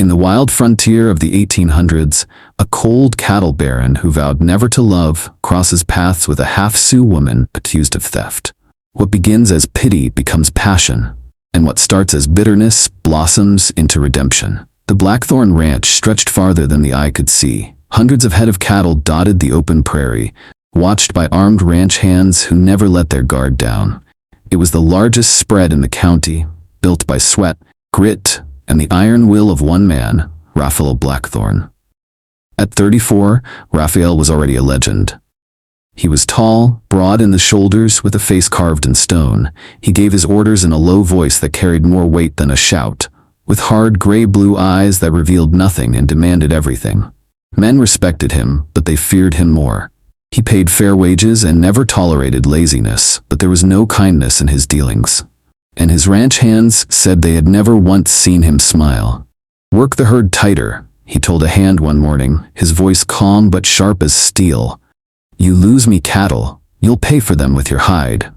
In the wild frontier of the 1800s, a cold cattle baron who vowed never to love crosses paths with a half-Sioux woman accused of theft. What begins as pity becomes passion, and what starts as bitterness blossoms into redemption. The Blackthorn Ranch stretched farther than the eye could see. Hundreds of head of cattle dotted the open prairie, watched by armed ranch hands who never let their guard down. It was the largest spread in the county, built by sweat, grit, and the iron will of one man, Raphael Blackthorne. At 34, Raphael was already a legend. He was tall, broad in the shoulders, with a face carved in stone. He gave his orders in a low voice that carried more weight than a shout, with hard gray-blue eyes that revealed nothing and demanded everything. Men respected him, but they feared him more. He paid fair wages and never tolerated laziness, but there was no kindness in his dealings. And his ranch hands said they had never once seen him smile. "Work the herd tighter," he told a hand one morning, his voice calm but sharp as steel. "You lose me cattle, you'll pay for them with your hide."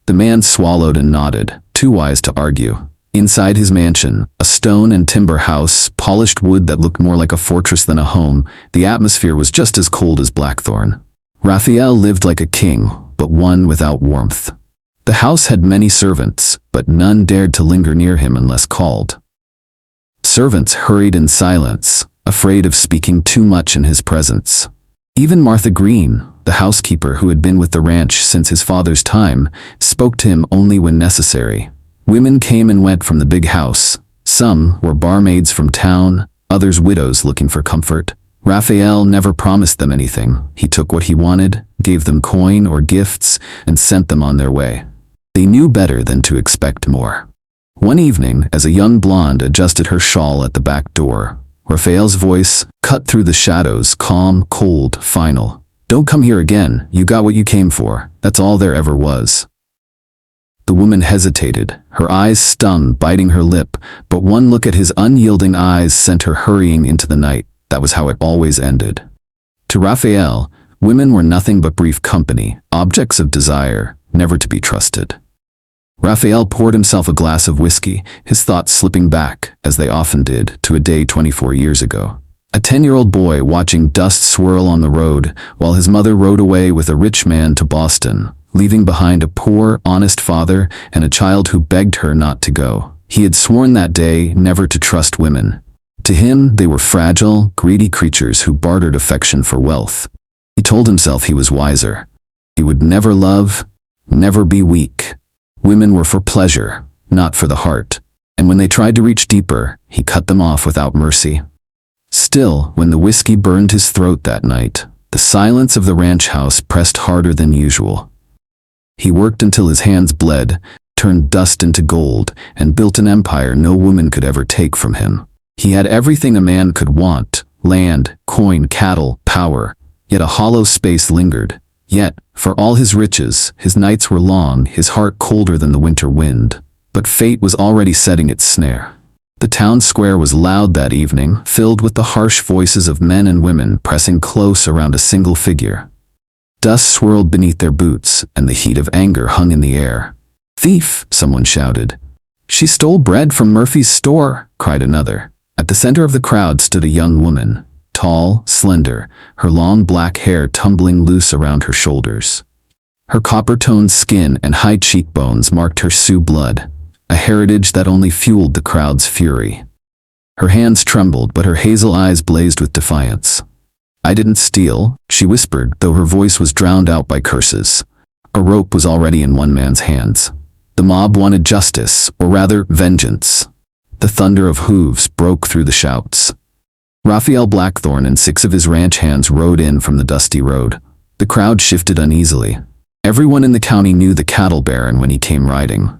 The man swallowed and nodded, too wise to argue. Inside his mansion, a stone and timber house, polished wood that looked more like a fortress than a home, the atmosphere was just as cold as Blackthorn. Raphael lived like a king, but one without warmth. The house had many servants, but none dared to linger near him unless called. Servants hurried in silence, afraid of speaking too much in his presence. Even Martha Green, the housekeeper who had been with the ranch since his father's time, spoke to him only when necessary. Women came and went from the big house. Some were barmaids from town, others widows looking for comfort. Raphael never promised them anything. He took what he wanted, gave them coin or gifts, and sent them on their way. They knew better than to expect more. One evening, as a young blonde adjusted her shawl at the back door, Raphael's voice cut through the shadows, calm, cold, final. "Don't come here again. You got what you came for. That's all there ever was." The woman hesitated, her eyes stung, biting her lip, but one look at his unyielding eyes sent her hurrying into the night. That was how it always ended. To Raphael, women were nothing but brief company, objects of desire, never to be trusted. Raphael poured himself a glass of whiskey, his thoughts slipping back, as they often did, to a day 24 years ago. A 10-year-old boy watching dust swirl on the road, while his mother rode away with a rich man to Boston, leaving behind a poor, honest father and a child who begged her not to go. He had sworn that day never to trust women. To him, they were fragile, greedy creatures who bartered affection for wealth. He told himself he was wiser. He would never love, never be weak. Women were for pleasure, not for the heart. And when they tried to reach deeper, he cut them off without mercy. Still, when the whiskey burned his throat that night, the silence of the ranch house pressed harder than usual. He worked until his hands bled, turned dust into gold, and built an empire no woman could ever take from him. He had everything a man could want: land, coin, cattle, power. Yet a hollow space lingered. Yet, for all his riches, his nights were long, his heart colder than the winter wind. But fate was already setting its snare. The town square was loud that evening, filled with the harsh voices of men and women pressing close around a single figure. Dust swirled beneath their boots, and the heat of anger hung in the air. "Thief!" someone shouted. "She stole bread from Murphy's store!" cried another. At the center of the crowd stood a young woman, tall, slender, her long black hair tumbling loose around her shoulders. Her copper-toned skin and high cheekbones marked her Sioux blood, a heritage that only fueled the crowd's fury. Her hands trembled, but her hazel eyes blazed with defiance. "I didn't steal," she whispered, though her voice was drowned out by curses. A rope was already in one man's hands. The mob wanted justice, or rather, vengeance. The thunder of hooves broke through the shouts. Raphael Blackthorne and 6 of his ranch hands rode in from the dusty road. The crowd shifted uneasily. Everyone in the county knew the cattle baron when he came riding.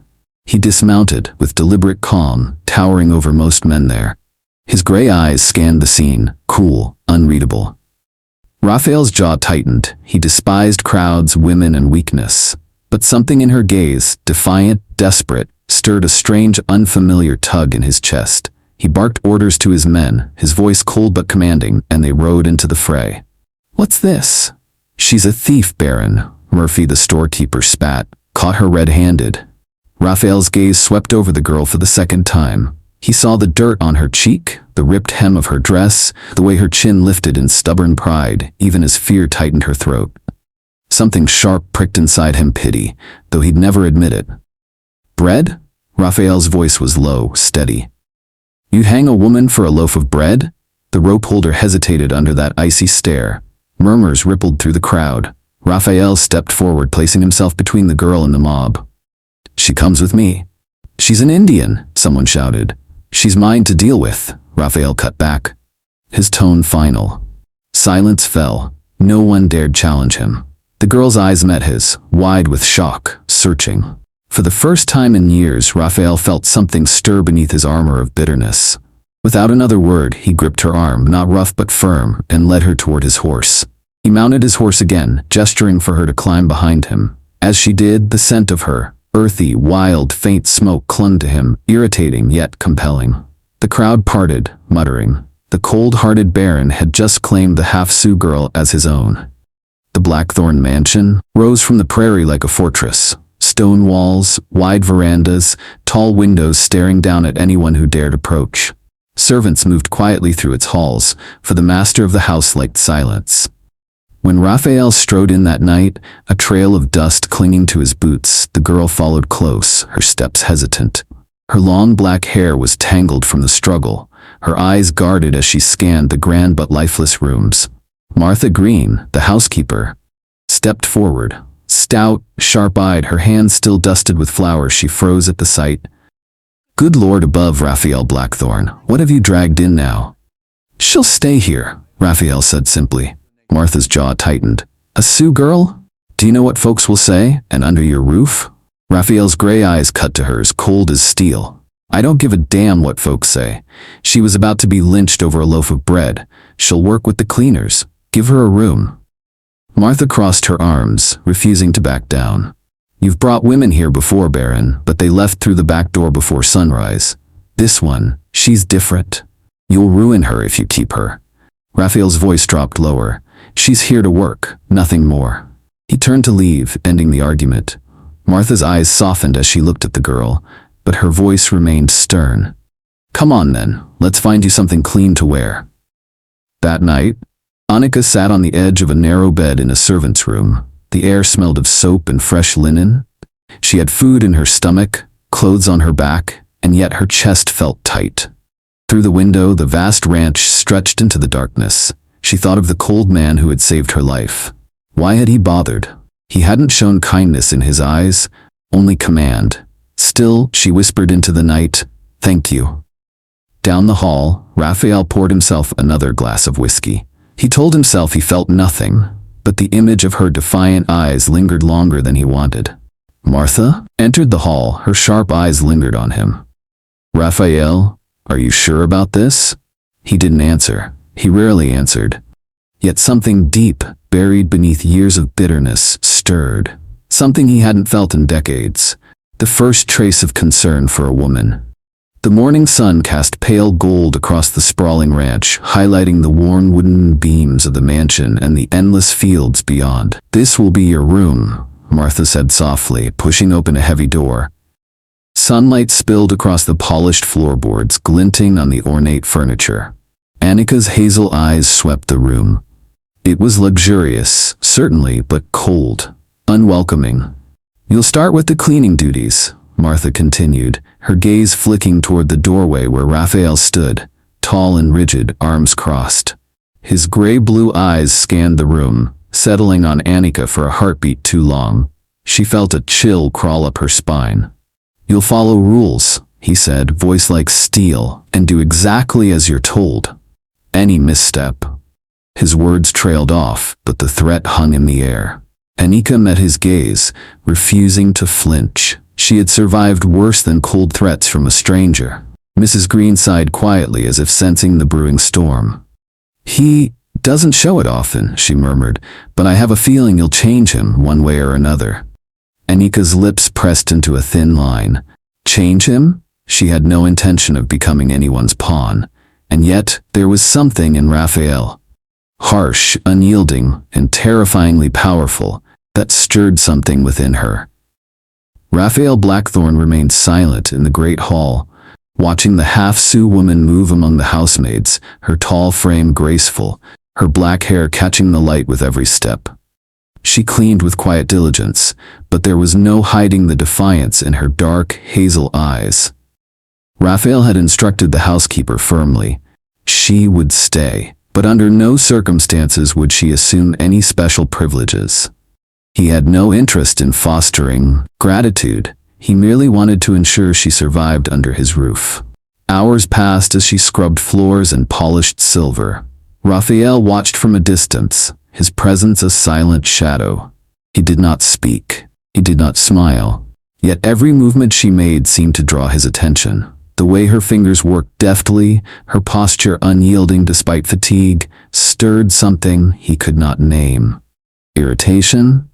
He dismounted, with deliberate calm, towering over most men there. His gray eyes scanned the scene, cool, unreadable. Raphael's jaw tightened. He despised crowds, women, and weakness. But something in her gaze, defiant, desperate, stirred a strange, unfamiliar tug in his chest. He barked orders to his men, his voice cold but commanding, and they rode into the fray. "What's this?" "She's a thief, Baron," Murphy the storekeeper spat, caught her red-handed. Raphael's gaze swept over the girl for the second time. He saw the dirt on her cheek, the ripped hem of her dress, the way her chin lifted in stubborn pride, even as fear tightened her throat. Something sharp pricked inside him pity, though he'd never admit it. "Bread?" Raphael's voice was low, steady. "You'd hang a woman for a loaf of bread?" The rope holder hesitated under that icy stare. Murmurs rippled through the crowd. Raphael stepped forward, placing himself between the girl and the mob. "She comes with me." "She's an Indian," someone shouted. "She's mine to deal with," Raphael cut back. His tone final. Silence fell. No one dared challenge him. The girl's eyes met his, wide with shock, searching. For the first time in years, Raphael felt something stir beneath his armor of bitterness. Without another word, he gripped her arm, not rough but firm, and led her toward his horse. He mounted his horse again, gesturing for her to climb behind him. As she did, the scent of her, earthy, wild, faint smoke clung to him, irritating yet compelling. The crowd parted, muttering. The cold-hearted Baron had just claimed the half-Sioux girl as his own. The Blackthorn mansion rose from the prairie like a fortress. Stone walls, wide verandas, tall windows staring down at anyone who dared approach. Servants moved quietly through its halls, for the master of the house liked silence. When Raphael strode in that night, a trail of dust clinging to his boots, the girl followed close, her steps hesitant. Her long black hair was tangled from the struggle, her eyes guarded as she scanned the grand but lifeless rooms. Martha Green, the housekeeper, stepped forward. Stout, sharp-eyed, her hands still dusted with flowers, she froze at the sight. "Good Lord above, Raphael Blackthorn, what have you dragged in now?" "She'll stay here," Raphael said simply. Martha's jaw tightened. "A Sioux girl? Do you know what folks will say? And under your roof?" Raphael's gray eyes cut to hers, cold as steel. "I don't give a damn what folks say. She was about to be lynched over a loaf of bread. She'll work with the cleaners. Give her a room." Martha crossed her arms, refusing to back down. "You've brought women here before, Baron, but they left through the back door before sunrise. This one, she's different. You'll ruin her if you keep her." Raphael's voice dropped lower. "She's here to work, nothing more." He turned to leave, ending the argument. Martha's eyes softened as she looked at the girl, but her voice remained stern. "Come on then, let's find you something clean to wear." That night, Anika sat on the edge of a narrow bed in a servant's room. The air smelled of soap and fresh linen. She had food in her stomach, clothes on her back, and yet her chest felt tight. Through the window, the vast ranch stretched into the darkness. She thought of the cold man who had saved her life. Why had he bothered? He hadn't shown kindness in his eyes, only command. Still, she whispered into the night, "Thank you." Down the hall, Raphael poured himself another glass of whiskey. He told himself he felt nothing, but the image of her defiant eyes lingered longer than he wanted. Martha entered the hall, her sharp eyes lingered on him. "Raphael, are you sure about this?" He didn't answer. He rarely answered. Yet something deep, buried beneath years of bitterness, stirred. Something he hadn't felt in decades. The first trace of concern for a woman. The morning sun cast pale gold across the sprawling ranch, highlighting the worn wooden beams of the mansion and the endless fields beyond. "This will be your room," Martha said softly, pushing open a heavy door. Sunlight spilled across the polished floorboards, glinting on the ornate furniture. Anika's hazel eyes swept the room. It was luxurious, certainly, but cold, unwelcoming. "You'll start with the cleaning duties," Martha continued, her gaze flicking toward the doorway where Raphael stood, tall and rigid, arms crossed. His gray-blue eyes scanned the room, settling on Anika for a heartbeat too long. She felt a chill crawl up her spine. "You'll follow rules," he said, voice like steel, "and do exactly as you're told. Any misstep." His words trailed off, but the threat hung in the air. Anika met his gaze, refusing to flinch. She had survived worse than cold threats from a stranger. Mrs. Green sighed quietly as if sensing the brewing storm. "He doesn't show it often," she murmured, "but I have a feeling you'll change him one way or another." Anika's lips pressed into a thin line. Change him? She had no intention of becoming anyone's pawn. And yet, there was something in Raphael. Harsh, unyielding, and terrifyingly powerful, that stirred something within her. Raphael Blackthorn remained silent in the great hall, watching the half-Sioux woman move among the housemaids, her tall frame graceful, her black hair catching the light with every step. She cleaned with quiet diligence, but there was no hiding the defiance in her dark, hazel eyes. Raphael had instructed the housekeeper firmly. She would stay, but under no circumstances would she assume any special privileges. He had no interest in fostering gratitude. He merely wanted to ensure she survived under his roof. Hours passed as she scrubbed floors and polished silver. Raphael watched from a distance, his presence a silent shadow. He did not speak. He did not smile. Yet every movement she made seemed to draw his attention. The way her fingers worked deftly, her posture unyielding despite fatigue, stirred something he could not name. Irritation?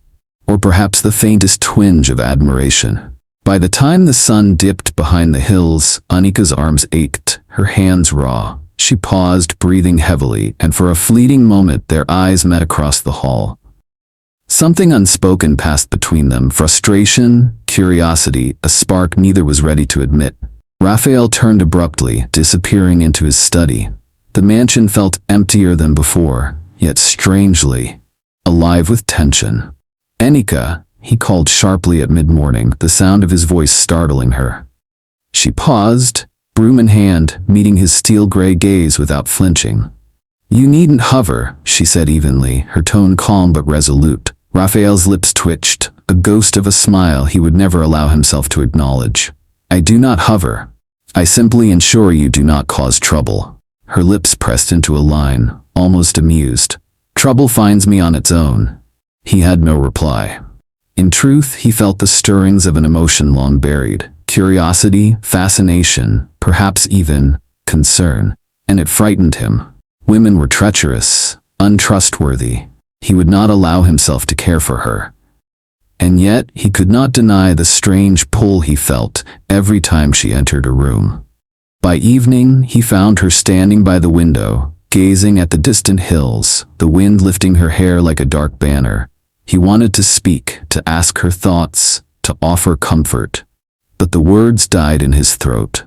Or perhaps the faintest twinge of admiration. By the time the sun dipped behind the hills, Anika's arms ached, her hands raw. She paused, breathing heavily, and for a fleeting moment their eyes met across the hall. Something unspoken passed between them, frustration, curiosity, a spark neither was ready to admit. Raphael turned abruptly, disappearing into his study. The mansion felt emptier than before, yet strangely alive with tension. "Anika," he called sharply at mid-morning, the sound of his voice startling her. She paused, broom in hand, meeting his steel-gray gaze without flinching. "You needn't hover," she said evenly, her tone calm but resolute. Raphael's lips twitched, a ghost of a smile he would never allow himself to acknowledge. "I do not hover. I simply ensure you do not cause trouble." Her lips pressed into a line, almost amused. "Trouble finds me on its own." He had no reply. In truth, he felt the stirrings of an emotion long buried. Curiosity, fascination, perhaps even concern. And it frightened him. Women were treacherous, untrustworthy. He would not allow himself to care for her. And yet, he could not deny the strange pull he felt every time she entered a room. By evening, he found her standing by the window, gazing at the distant hills, the wind lifting her hair like a dark banner. He wanted to speak, to ask her thoughts, to offer comfort. But the words died in his throat.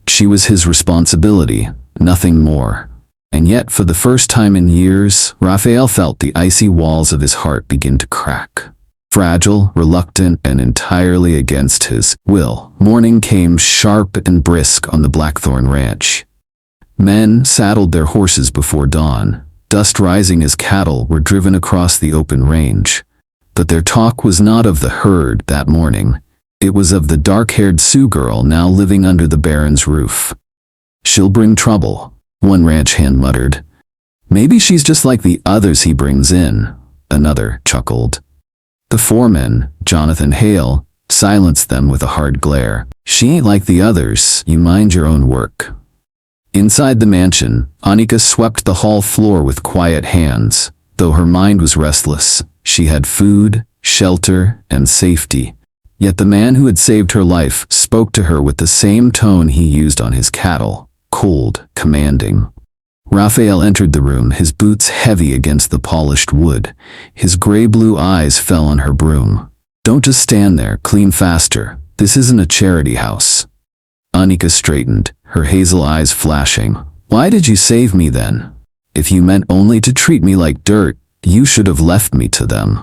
She was his responsibility, nothing more. And yet, for the first time in years, Raphael felt the icy walls of his heart begin to crack. Fragile, reluctant, and entirely against his will. Morning came sharp and brisk on the Blackthorn ranch. Men saddled their horses before dawn. Dust rising as cattle were driven across the open range. But their talk was not of the herd that morning. It was of the dark-haired Sioux girl now living under the Baron's roof. "She'll bring trouble," one ranch hand muttered. "Maybe she's just like the others he brings in," another chuckled. The foreman, Jonathan Hale, silenced them with a hard glare. "She ain't like the others, you mind your own work." Inside the mansion, Anika swept the hall floor with quiet hands. Though her mind was restless, she had food, shelter, and safety. Yet the man who had saved her life spoke to her with the same tone he used on his cattle, cold, commanding. Raphael entered the room, his boots heavy against the polished wood. His gray-blue eyes fell on her broom. "Don't just stand there, clean faster. This isn't a charity house." Anika straightened, her hazel eyes flashing. "Why did you save me then? If you meant only to treat me like dirt, you should have left me to them."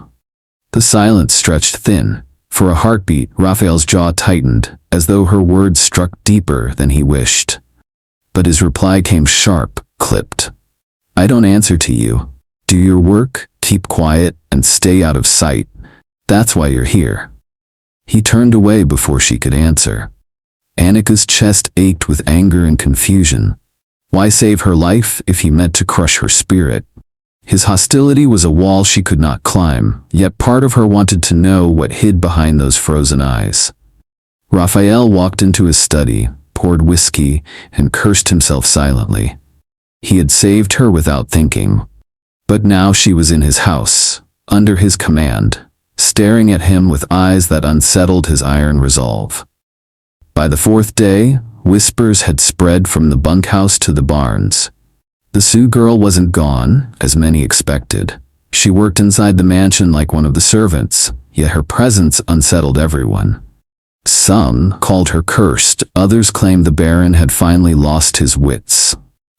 The silence stretched thin. For a heartbeat, Raphael's jaw tightened, as though her words struck deeper than he wished. But his reply came sharp, clipped. "I don't answer to you. Do your work, keep quiet, and stay out of sight. That's why you're here." He turned away before she could answer. Anika's chest ached with anger and confusion. Why save her life if he meant to crush her spirit? His hostility was a wall she could not climb, yet part of her wanted to know what hid behind those frozen eyes. Raphael walked into his study, poured whiskey, and cursed himself silently. He had saved her without thinking. But now she was in his house, under his command, staring at him with eyes that unsettled his iron resolve. By the fourth day, whispers had spread from the bunkhouse to the barns. The Sioux girl wasn't gone, as many expected. She worked inside the mansion like one of the servants, yet her presence unsettled everyone. Some called her cursed, others claimed the Baron had finally lost his wits.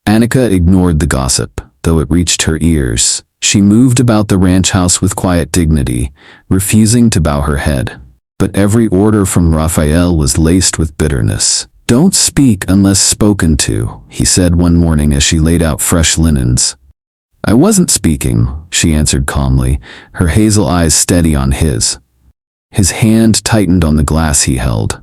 Anika ignored the gossip, though it reached her ears. She moved about the ranch house with quiet dignity, refusing to bow her head. But every order from Raphael was laced with bitterness. "Don't speak unless spoken to," he said one morning as she laid out fresh linens. "I wasn't speaking," she answered calmly, her hazel eyes steady on his. His hand tightened on the glass he held.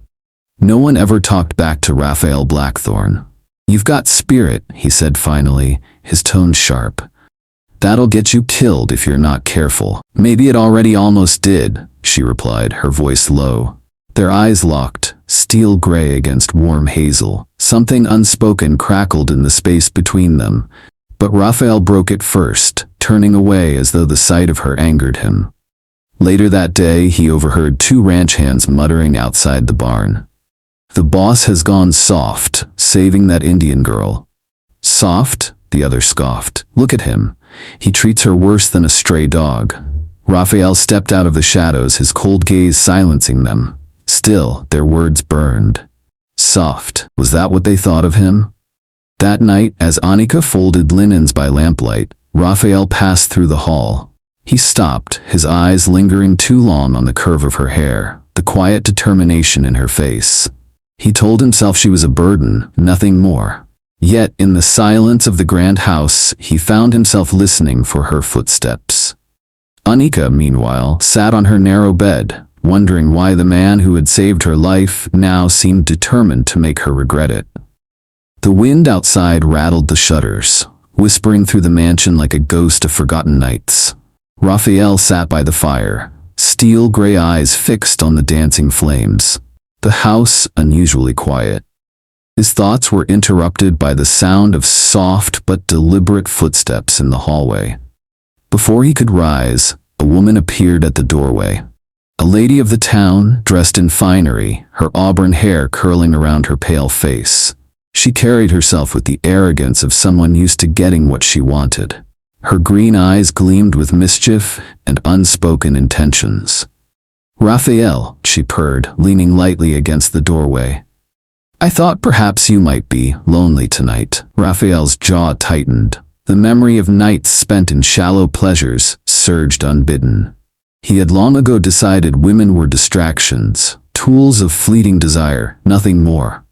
No one ever talked back to Raphael Blackthorn. "You've got spirit," he said finally, his tone sharp. "That'll get you killed if you're not careful." "Maybe it already almost did," she replied, her voice low. Their eyes locked, steel gray against warm hazel. Something unspoken crackled in the space between them, but Raphael broke it first, turning away as though the sight of her angered him. Later that day, he overheard two ranch hands muttering outside the barn. "The boss has gone soft, saving that Indian girl." "Soft?" the other scoffed. "Look at him. He treats her worse than a stray dog." Raphael stepped out of the shadows, his cold gaze silencing them. Still, their words burned. Soft. Was that what they thought of him? That night, as Anika folded linens by lamplight, Raphael passed through the hall. He stopped, his eyes lingering too long on the curve of her hair, the quiet determination in her face. He told himself she was a burden, nothing more. Yet, in the silence of the grand house, he found himself listening for her footsteps. Anika, meanwhile, sat on her narrow bed, wondering why the man who had saved her life now seemed determined to make her regret it. The wind outside rattled the shutters, whispering through the mansion like a ghost of forgotten nights. Raphael sat by the fire, steel gray eyes fixed on the dancing flames. The house unusually quiet. His thoughts were interrupted by the sound of soft but deliberate footsteps in the hallway. Before he could rise, a woman appeared at the doorway. A lady of the town, dressed in finery, her auburn hair curling around her pale face. She carried herself with the arrogance of someone used to getting what she wanted. Her green eyes gleamed with mischief and unspoken intentions. "Raphael," she purred, leaning lightly against the doorway. "I thought perhaps you might be lonely tonight." Raphael's jaw tightened. The memory of nights spent in shallow pleasures surged unbidden. He had long ago decided women were distractions, tools of fleeting desire, nothing more.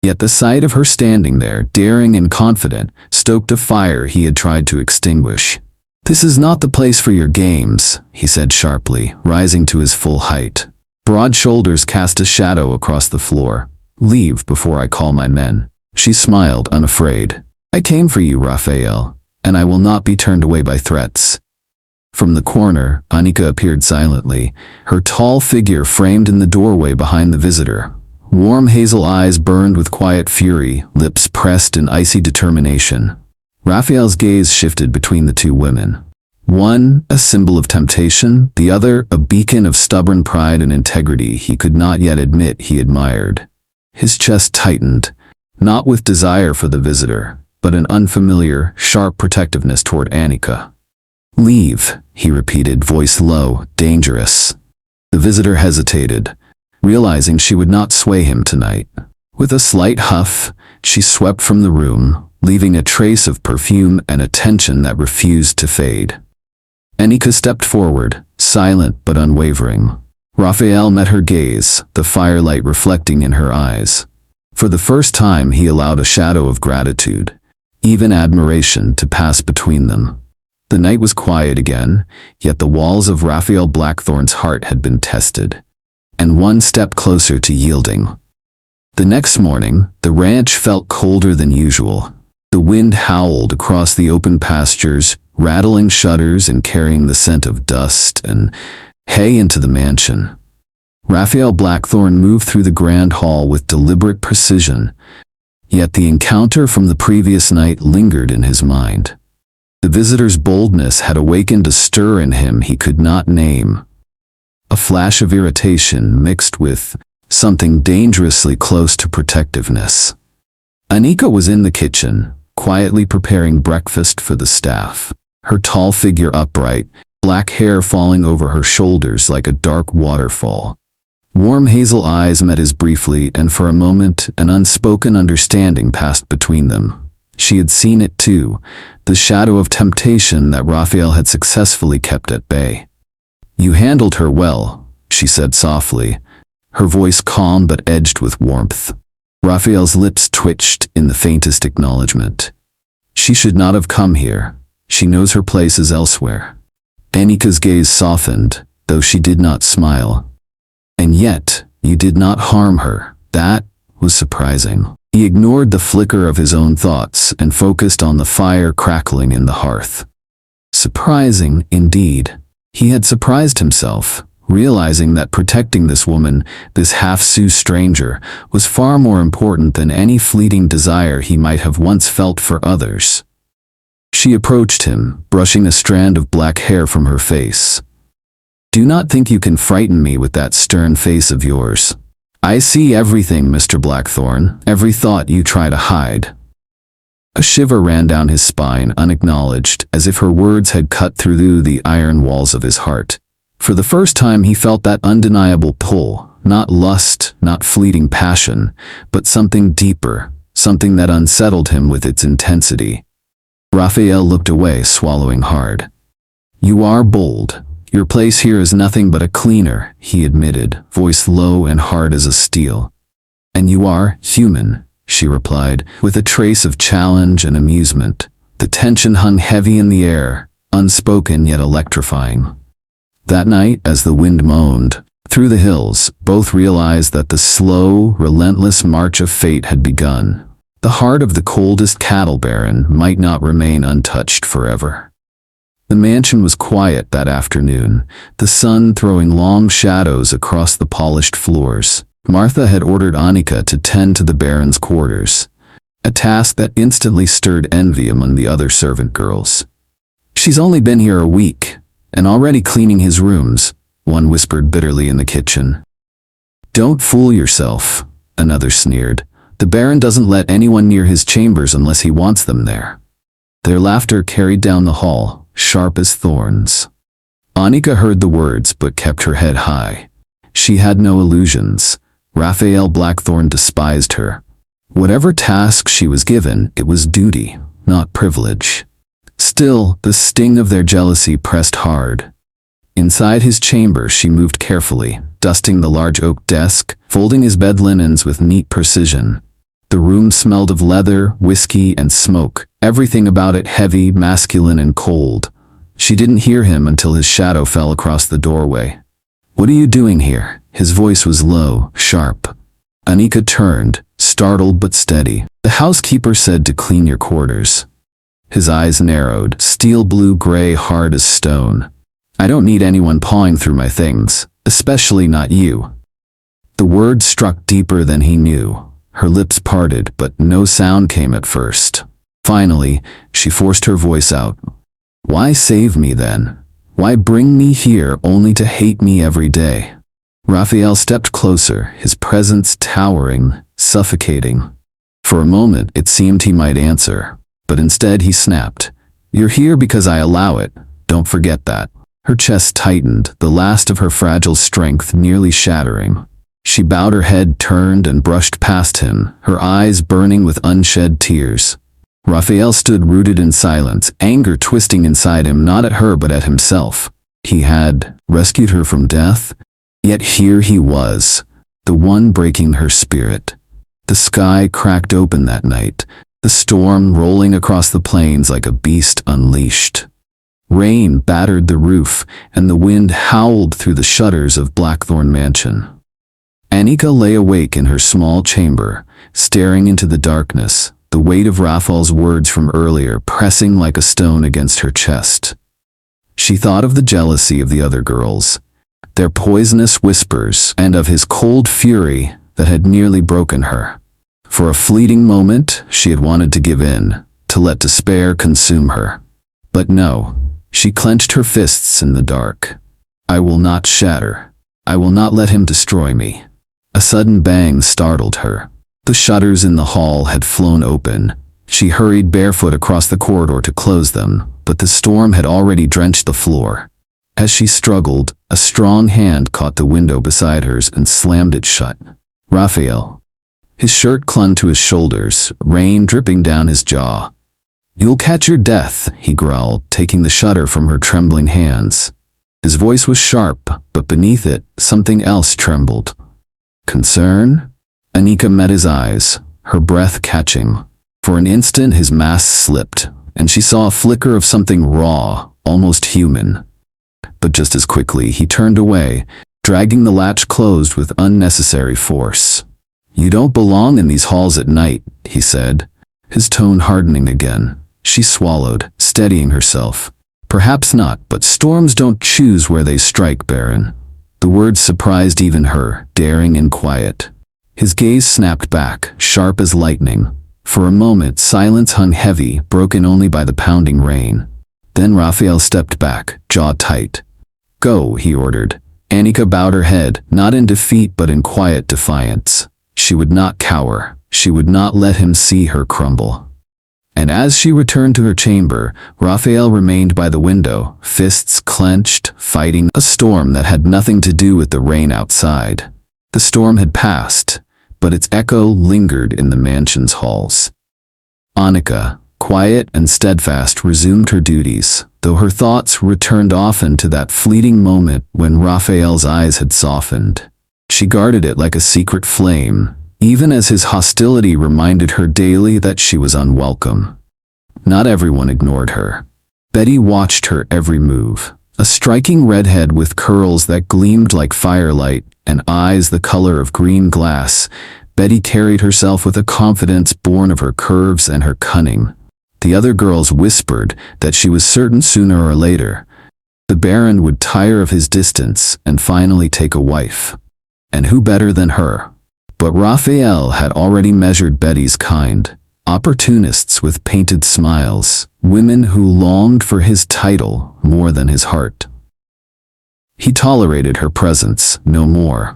Yet the sight of her standing there, daring and confident, stoked a fire he had tried to extinguish. "This is not the place for your games," he said sharply, rising to his full height. Broad shoulders cast a shadow across the floor. "Leave before I call my men." She smiled, unafraid. "I came for you, Raphael, and I will not be turned away by threats." From the corner, Anika appeared silently, her tall figure framed in the doorway behind the visitor. Warm hazel eyes burned with quiet fury, lips pressed in icy determination. Raphael's gaze shifted between the two women. One, a symbol of temptation, the other, a beacon of stubborn pride and integrity he could not yet admit he admired. His chest tightened, not with desire for the visitor, but an unfamiliar, sharp protectiveness toward Anika. "Leave," he repeated, voice low, dangerous. The visitor hesitated, realizing she would not sway him tonight. With a slight huff, she swept from the room, leaving a trace of perfume and a tension that refused to fade. Anika stepped forward, silent but unwavering. Raphael met her gaze, the firelight reflecting in her eyes. For the first time he allowed a shadow of gratitude, even admiration, to pass between them. The night was quiet again, yet the walls of Raphael Blackthorn's heart had been tested, and one step closer to yielding. The next morning, the ranch felt colder than usual. The wind howled across the open pastures, rattling shutters and carrying the scent of dust and hay into the mansion. Raphael Blackthorn moved through the grand hall with deliberate precision, yet the encounter from the previous night lingered in his mind. The visitor's boldness had awakened a stir in him he could not name. A flash of irritation mixed with something dangerously close to protectiveness. Anika was in the kitchen, quietly preparing breakfast for the staff, her tall figure upright, black hair falling over her shoulders like a dark waterfall. Warm hazel eyes met his briefly, and for a moment an unspoken understanding passed between them. She had seen it too, the shadow of temptation that Raphael had successfully kept at bay. "You handled her well," she said softly, her voice calm but edged with warmth. Raphael's lips twitched in the faintest acknowledgement. "She should not have come here. She knows her place is elsewhere." Anika's gaze softened, though she did not smile. "And yet, you did not harm her." That was surprising. He ignored the flicker of his own thoughts and focused on the fire crackling in the hearth. Surprising, indeed. He had surprised himself, realizing that protecting this woman, this half-Sioux stranger, was far more important than any fleeting desire he might have once felt for others. She approached him, brushing a strand of black hair from her face. "Do not think you can frighten me with that stern face of yours. I see everything, Mr. Blackthorn, every thought you try to hide." A shiver ran down his spine, unacknowledged, as if her words had cut through the iron walls of his heart. For the first time he felt that undeniable pull, not lust, not fleeting passion, but something deeper, something that unsettled him with its intensity. Raphael looked away, swallowing hard. "You are bold. Your place here is nothing but a cleaner," he admitted, voice low and hard as a steel. "And you are human," she replied, with a trace of challenge and amusement. The tension hung heavy in the air, unspoken yet electrifying. That night, as the wind moaned through the hills, both realized that the slow, relentless march of fate had begun. The heart of the coldest cattle baron might not remain untouched forever. The mansion was quiet that afternoon, the sun throwing long shadows across the polished floors. Martha had ordered Anika to tend to the baron's quarters, a task that instantly stirred envy among the other servant girls. "She's only been here a week, and already cleaning his rooms," one whispered bitterly in the kitchen. "Don't fool yourself," another sneered. "The baron doesn't let anyone near his chambers unless he wants them there." Their laughter carried down the hall, sharp as thorns. Anika heard the words but kept her head high. She had no illusions. Raphael Blackthorn despised her. Whatever task she was given, it was duty, not privilege. Still, the sting of their jealousy pressed hard. Inside his chamber she moved carefully, dusting the large oak desk, folding his bed linens with neat precision. The room smelled of leather, whiskey, and smoke, everything about it heavy, masculine, and cold. She didn't hear him until his shadow fell across the doorway. "What are you doing here?" His voice was low, sharp. Anika turned, startled but steady. "The housekeeper said to clean your quarters." His eyes narrowed, steel blue-gray, hard as stone. "I don't need anyone pawing through my things, especially not you." The word struck deeper than he knew. Her lips parted, but no sound came at first. Finally, she forced her voice out. "Why save me then? Why bring me here only to hate me every day?" Raphael stepped closer, his presence towering, suffocating. For a moment it seemed he might answer, but instead he snapped. "You're here because I allow it. Don't forget that." Her chest tightened, the last of her fragile strength nearly shattering. She bowed her head, turned, and brushed past him, her eyes burning with unshed tears. Raphael stood rooted in silence, anger twisting inside him, not at her but at himself. He had rescued her from death, yet here he was, the one breaking her spirit. The sky cracked open that night, the storm rolling across the plains like a beast unleashed. Rain battered the roof, and the wind howled through the shutters of Blackthorn Mansion. Anika lay awake in her small chamber, staring into the darkness, the weight of Raphael's words from earlier pressing like a stone against her chest. She thought of the jealousy of the other girls, their poisonous whispers, and of his cold fury that had nearly broken her. For a fleeting moment, she had wanted to give in, to let despair consume her. But no, she clenched her fists in the dark. "I will not shatter. I will not let him destroy me." A sudden bang startled her. The shutters in the hall had flown open. She hurried barefoot across the corridor to close them, but the storm had already drenched the floor. As she struggled, a strong hand caught the window beside hers and slammed it shut. Raphael. His shirt clung to his shoulders, rain dripping down his jaw. "You'll catch your death," he growled, taking the shutter from her trembling hands. His voice was sharp, but beneath it, something else trembled. Concern? Anika met his eyes, her breath catching. For an instant his mask slipped, and she saw a flicker of something raw, almost human. But just as quickly he turned away, dragging the latch closed with unnecessary force. "You don't belong in these halls at night," he said, his tone hardening again. She swallowed, steadying herself. "Perhaps not, but storms don't choose where they strike, Baron." The words surprised even her, daring and quiet. His gaze snapped back, sharp as lightning. For a moment silence hung heavy, broken only by the pounding rain. Then Raphael stepped back, jaw tight. "Go," he ordered. Anika bowed her head, not in defeat but in quiet defiance. She would not cower. She would not let him see her crumble. And as she returned to her chamber, Raphael remained by the window, fists clenched, fighting a storm that had nothing to do with the rain outside. The storm had passed, but its echo lingered in the mansion's halls. Anika, quiet and steadfast, resumed her duties, though her thoughts returned often to that fleeting moment when Raphael's eyes had softened. She guarded it like a secret flame, even as his hostility reminded her daily that she was unwelcome. Not everyone ignored her. Betty watched her every move. A striking redhead with curls that gleamed like firelight and eyes the color of green glass, Betty carried herself with a confidence born of her curves and her cunning. The other girls whispered that she was certain sooner or later the Baron would tire of his distance and finally take a wife. And who better than her? But Raphael had already measured Betty's kind. Opportunists with painted smiles, women who longed for his title more than his heart. He tolerated her presence, no more.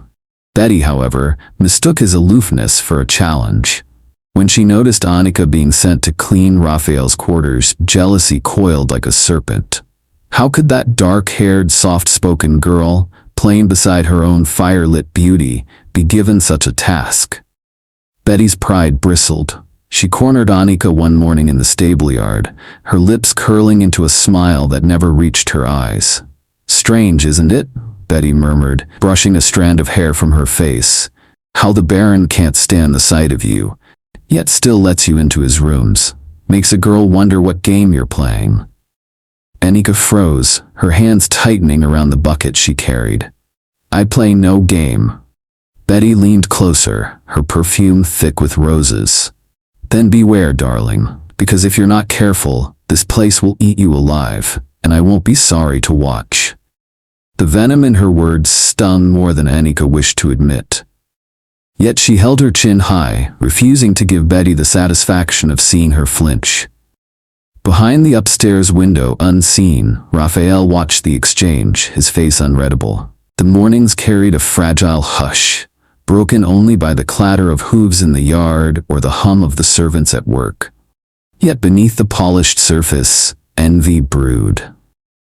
Betty, however, mistook his aloofness for a challenge. When she noticed Anika being sent to clean Raphael's quarters, jealousy coiled like a serpent. How could that dark-haired, soft-spoken girl, playing beside her own fire-lit beauty, be given such a task? Betty's pride bristled. She cornered Anika one morning in the stable yard, her lips curling into a smile that never reached her eyes. "Strange, isn't it?" Betty murmured, brushing a strand of hair from her face. "How the Baron can't stand the sight of you, yet still lets you into his rooms. Makes a girl wonder what game you're playing." Anika froze, her hands tightening around the bucket she carried. "I play no game." Betty leaned closer, her perfume thick with roses. "Then beware, darling, because if you're not careful, this place will eat you alive, and I won't be sorry to watch." The venom in her words stung more than Anika wished to admit. Yet she held her chin high, refusing to give Betty the satisfaction of seeing her flinch. Behind the upstairs window, unseen, Raphael watched the exchange, his face unreadable. The mornings carried a fragile hush, broken only by the clatter of hooves in the yard or the hum of the servants at work. Yet beneath the polished surface, envy brewed.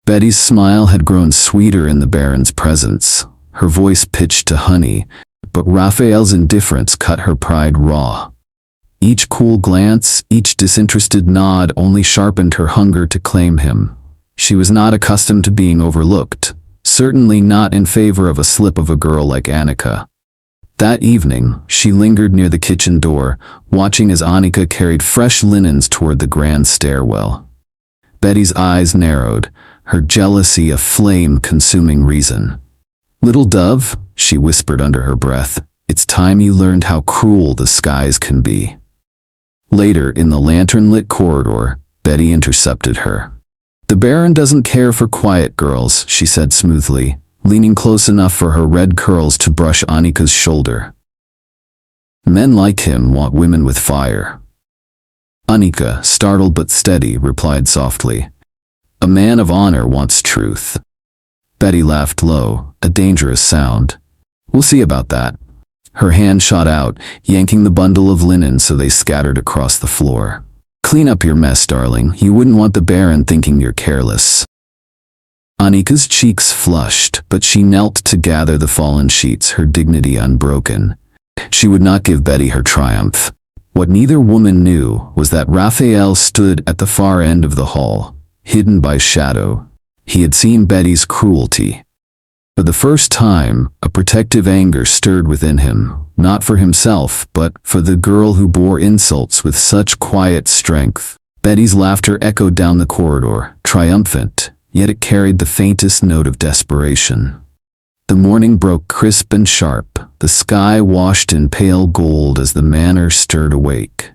Betty's smile had grown sweeter in the Baron's presence, her voice pitched to honey, but Raphael's indifference cut her pride raw. Each cool glance, each disinterested nod only sharpened her hunger to claim him. She was not accustomed to being overlooked, certainly not in favor of a slip of a girl like Anika. That evening, she lingered near the kitchen door, watching as Anika carried fresh linens toward the grand stairwell. Betty's eyes narrowed, her jealousy a flame-consuming reason. "Little dove," she whispered under her breath, "it's time you learned how cruel the skies can be." Later, in the lantern-lit corridor, Betty intercepted her. "The Baron doesn't care for quiet girls," she said smoothly, leaning close enough for her red curls to brush Anika's shoulder. "Men like him want women with fire." Anika, startled but steady, replied softly, "A man of honor wants truth." Betty laughed low, a dangerous sound. "We'll see about that." Her hand shot out, yanking the bundle of linen so they scattered across the floor. "Clean up your mess, darling. You wouldn't want the Baron thinking you're careless." Anika's cheeks flushed, but she knelt to gather the fallen sheets, her dignity unbroken. She would not give Betty her triumph. What neither woman knew was that Raphael stood at the far end of the hall, hidden by shadow. He had seen Betty's cruelty. For the first time, a protective anger stirred within him, not for himself, but for the girl who bore insults with such quiet strength. Betty's laughter echoed down the corridor, triumphant, yet it carried the faintest note of desperation. The morning broke crisp and sharp, the sky washed in pale gold as the manor stirred awake.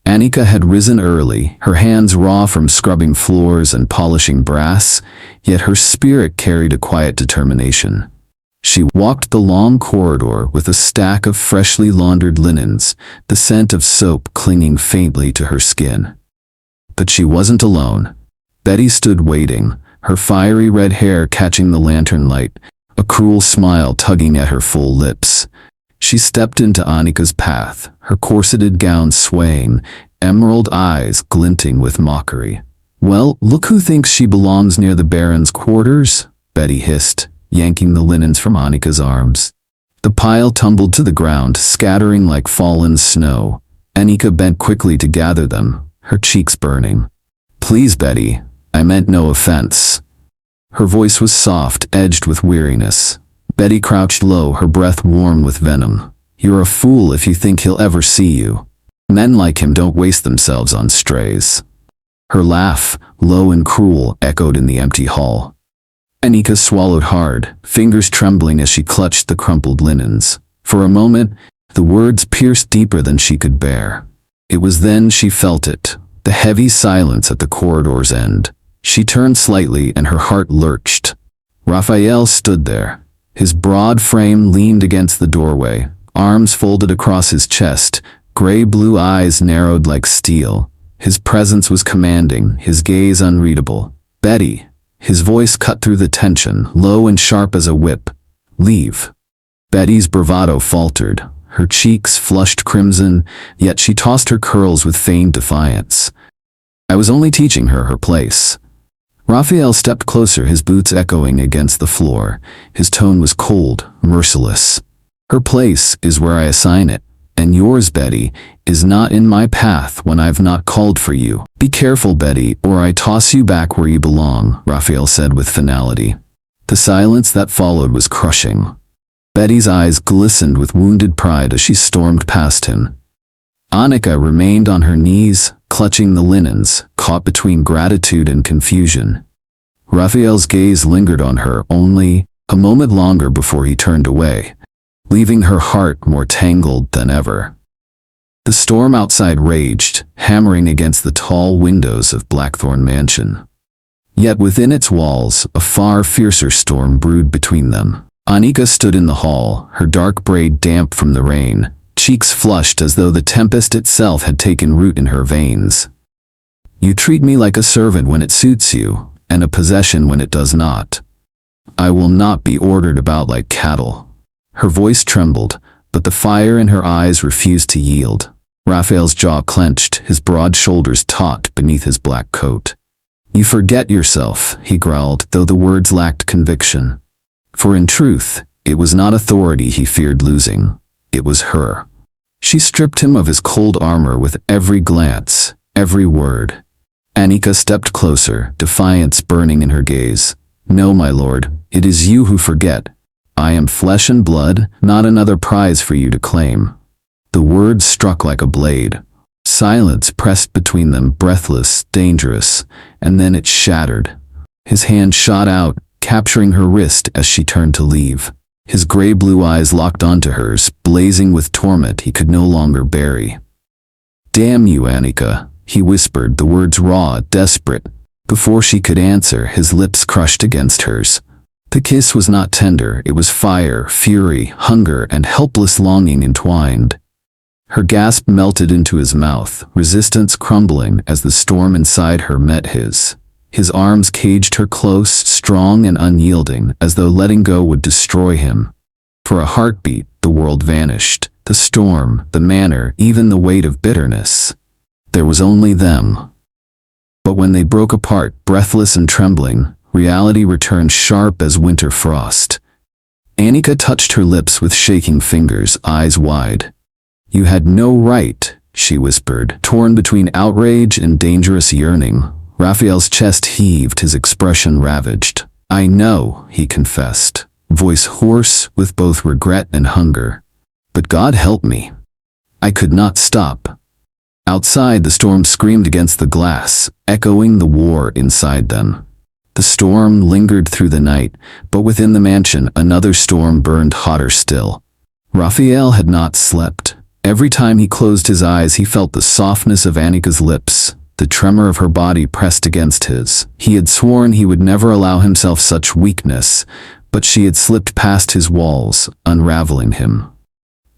Anika had risen early, her hands raw from scrubbing floors and polishing brass, yet her spirit carried a quiet determination. She walked the long corridor with a stack of freshly laundered linens, the scent of soap clinging faintly to her skin. But she wasn't alone. Betty stood waiting, her fiery red hair catching the lantern light, a cruel smile tugging at her full lips. She stepped into Anika's path, her corseted gown swaying, emerald eyes glinting with mockery. "Well, look who thinks she belongs near the Baron's quarters," Betty hissed, yanking the linens from Anika's arms. The pile tumbled to the ground, scattering like fallen snow. Anika bent quickly to gather them, her cheeks burning. "Please, Betty, I meant no offense." Her voice was soft, edged with weariness. Betty crouched low, her breath warm with venom. "You're a fool if you think he'll ever see you. Men like him don't waste themselves on strays." Her laugh, low and cruel, echoed in the empty hall. Anika swallowed hard, fingers trembling as she clutched the crumpled linens. For a moment, the words pierced deeper than she could bear. It was then she felt it, the heavy silence at the corridor's end. She turned slightly and her heart lurched. Raphael stood there. His broad frame leaned against the doorway, arms folded across his chest, gray-blue eyes narrowed like steel. His presence was commanding, his gaze unreadable. "Betty," his voice cut through the tension, low and sharp as a whip. "Leave." Betty's bravado faltered. Her cheeks flushed crimson, yet she tossed her curls with feigned defiance. "I was only teaching her her place." Raphael stepped closer, his boots echoing against the floor. His tone was cold, merciless. "Her place is where I assign it, and yours, Betty, is not in my path when I've not called for you. Be careful, Betty, or I toss you back where you belong," Raphael said with finality. The silence that followed was crushing. Betty's eyes glistened with wounded pride as she stormed past him. Anika remained on her knees, clutching the linens, caught between gratitude and confusion. Raphael's gaze lingered on her only a moment longer before he turned away, leaving her heart more tangled than ever. The storm outside raged, hammering against the tall windows of Blackthorn Mansion. Yet within its walls, a far fiercer storm brewed between them. Anika stood in the hall, her dark braid damp from the rain, cheeks flushed as though the tempest itself had taken root in her veins. "You treat me like a servant when it suits you, and a possession when it does not. I will not be ordered about like cattle." Her voice trembled, but the fire in her eyes refused to yield. Raphael's jaw clenched, his broad shoulders taut beneath his black coat. "You forget yourself," he growled, though the words lacked conviction. For in truth, it was not authority he feared losing. It was her. She stripped him of his cold armor with every glance, every word. Anika stepped closer, defiance burning in her gaze. "No, my lord, it is you who forget. I am flesh and blood, not another prize for you to claim." The words struck like a blade. Silence pressed between them, breathless, dangerous, and then it shattered. His hand shot out, capturing her wrist as she turned to leave. His gray-blue eyes locked onto hers, blazing with torment he could no longer bury. "Damn you, Anika," he whispered, the words raw, desperate. Before she could answer, his lips crushed against hers. The kiss was not tender, it was fire, fury, hunger, and helpless longing entwined. Her gasp melted into his mouth, resistance crumbling as the storm inside her met his. His arms caged her close, strong and unyielding, as though letting go would destroy him. For a heartbeat, the world vanished, the storm, the manor, even the weight of bitterness. There was only them. But when they broke apart, breathless and trembling, Reality returned sharp as winter frost. Anika touched her lips with shaking fingers, eyes wide. "You had no right," she whispered, torn between outrage and dangerous yearning. Raphael's chest heaved, his expression ravaged. "I know," he confessed, voice hoarse with both regret and hunger. "But God help me. I could not stop." Outside, the storm screamed against the glass, echoing the war inside them. The storm lingered through the night, but within the mansion another storm burned hotter still. Raphael had not slept. Every time he closed his eyes, he felt the softness of Anika's lips, the tremor of her body pressed against his. He had sworn he would never allow himself such weakness, but she had slipped past his walls, unraveling him.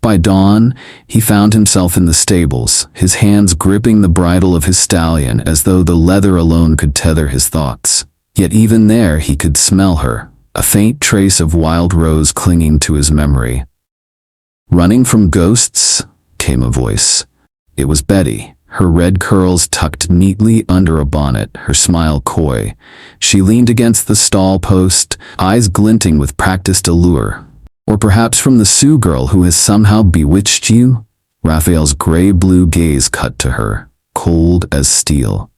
By dawn, he found himself in the stables, his hands gripping the bridle of his stallion as though the leather alone could tether his thoughts. Yet even there he could smell her, a faint trace of wild rose clinging to his memory. "Running from ghosts?" came a voice. It was Betty, her red curls tucked neatly under a bonnet, her smile coy. She leaned against the stall post, eyes glinting with practiced allure. "Or perhaps from the Sioux girl who has somehow bewitched you?" Raphael's gray-blue gaze cut to her, cold as steel.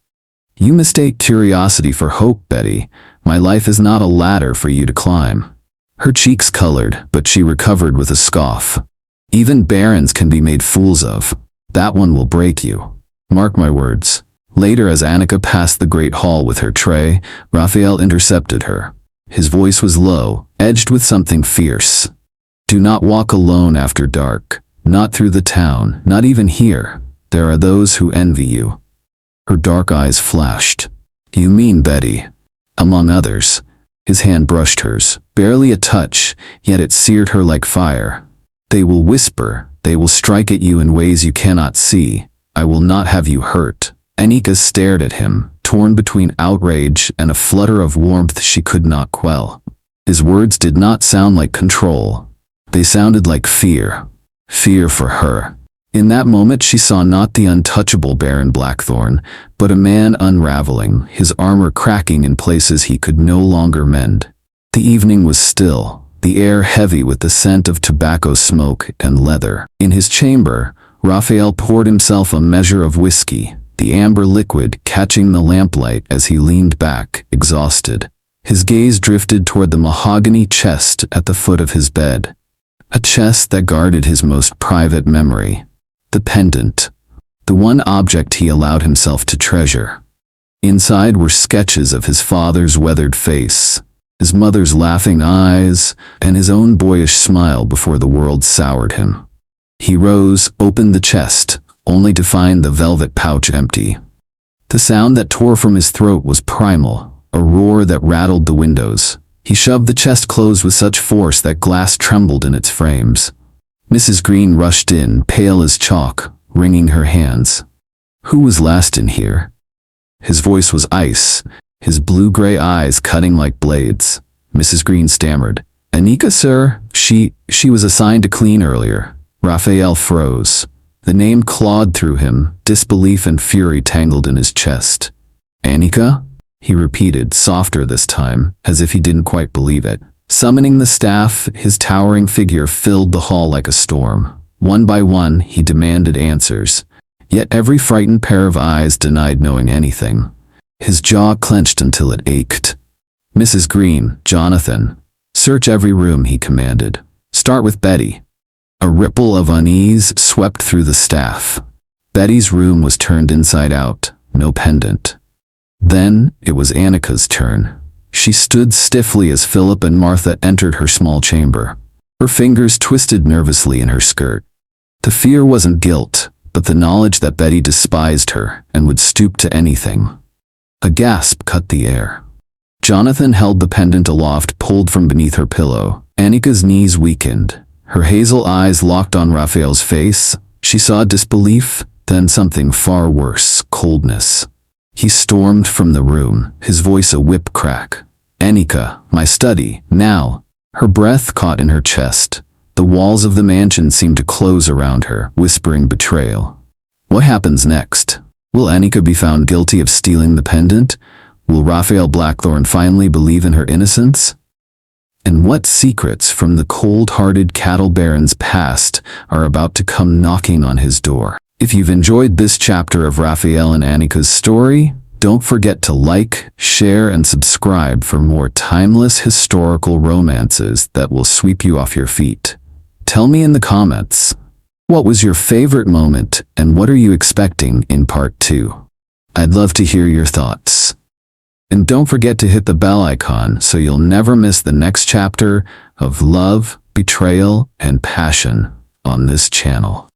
"You mistake curiosity for hope, Betty. My life is not a ladder for you to climb." Her cheeks colored, but she recovered with a scoff. "Even barons can be made fools of. That one will break you. Mark my words." Later, as Anika passed the great hall with her tray, Raphael intercepted her. His voice was low, edged with something fierce. "Do not walk alone after dark. Not through the town, not even here. There are those who envy you." Her dark eyes flashed. "You mean Betty?" "Among others." His hand brushed hers, barely a touch, yet it seared her like fire. "They will whisper, they will strike at you in ways you cannot see. I will not have you hurt." Anika stared at him, torn between outrage and a flutter of warmth she could not quell. His words did not sound like control. They sounded like fear. Fear for her. In that moment she saw not the untouchable Baron Blackthorne, but a man unraveling, his armor cracking in places he could no longer mend. The evening was still, the air heavy with the scent of tobacco smoke and leather. In his chamber, Raphael poured himself a measure of whiskey, the amber liquid catching the lamplight as he leaned back, exhausted. His gaze drifted toward the mahogany chest at the foot of his bed. A chest that guarded his most private memory. The pendant. The one object he allowed himself to treasure. Inside were sketches of his father's weathered face, his mother's laughing eyes, and his own boyish smile before the world soured him. He rose, opened the chest, only to find the velvet pouch empty. The sound that tore from his throat was primal, a roar that rattled the windows. He shoved the chest closed with such force that glass trembled in its frames. Mrs. Green rushed in, pale as chalk, wringing her hands. "Who was last in here?" His voice was ice, his blue-gray eyes cutting like blades. Mrs. Green stammered. "Anika, sir. She was assigned to clean earlier." Raphael froze. The name clawed through him, disbelief and fury tangled in his chest. "Anika?" he repeated, softer this time, as if he didn't quite believe it. Summoning the staff, his towering figure filled the hall like a storm. One by one, he demanded answers. Yet every frightened pair of eyes denied knowing anything. His jaw clenched until it ached. "Mrs. Green, Jonathan. Search every room," he commanded. "Start with Betty." A ripple of unease swept through the staff. Betty's room was turned inside out, no pendant. Then it was Anika's turn. She stood stiffly as Philip and Martha entered her small chamber. Her fingers twisted nervously in her skirt. The fear wasn't guilt, but the knowledge that Betty despised her and would stoop to anything. A gasp cut the air. Jonathan held the pendant aloft, pulled from beneath her pillow. Anika's knees weakened. Her hazel eyes locked on Raphael's face. She saw disbelief, then something far worse, coldness. He stormed from the room, his voice a whip crack. "Anika, my study, now." Her breath caught in her chest. The walls of the mansion seemed to close around her, whispering betrayal. What happens next? Will Anika be found guilty of stealing the pendant? Will Raphael Blackthorn finally believe in her innocence? And what secrets from the cold-hearted cattle baron's past are about to come knocking on his door? If you've enjoyed this chapter of Raphael and Anika's story, don't forget to like, share, and subscribe for more timeless historical romances that will sweep you off your feet. Tell me in the comments, what was your favorite moment and what are you expecting in part 2? I'd love to hear your thoughts. And don't forget to hit the bell icon so you'll never miss the next chapter of love, betrayal, and passion on this channel.